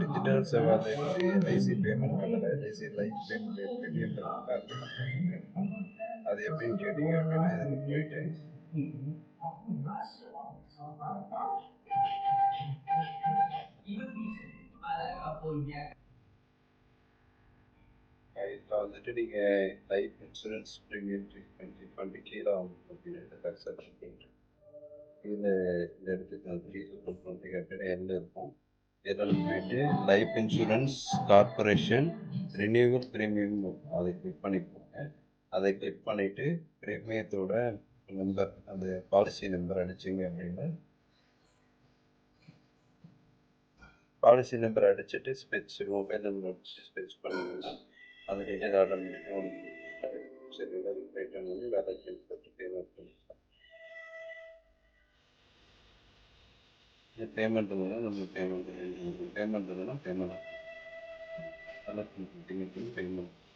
Digital சேவால வந்து LIC payment பண்ணல, LIC life payment இருக்குன்றது. அது எப்படின்னு கேட்டீங்க அப்படின்னா இதுக்கு போயிட்டு இதில் வந்துட்டு நீங்கள் லைஃப் இன்சூரன்ஸ் ப்ரீமியம் 2020 கீழே அப்படின்னு சர்ச் பண்ணிட்டு இதில் இந்த இடத்துக்கு வந்து கேட்டு என்ன இருக்கும். இதில் போயிட்டு life insurance corporation renewal premium அதை கிளிக் பண்ணிக்கோங்க. அதை கிளிக் பண்ணிவிட்டு ப்ரீமியத்தோட நம்பர் அந்த பாலிசி நம்பர் அடிச்சிங்க அப்படின்னா பாலிசி நம்பர் அடிச்சுட்டு ஸ்பெச் மொபைல் நம்பர் அடிச்சு ஸ்பெச் பண்ணுங்கன்னா அது ஏதாவது சரி போயிட்டு வந்து வேலை போட்டு பேமெண்ட் பண்ணிக்கலாம். பேமெண்ட் இருந்தால் நம்ம பேமெண்ட் இருந்ததுன்னா பேமெண்ட் அதெல்லாம் பேமெண்ட்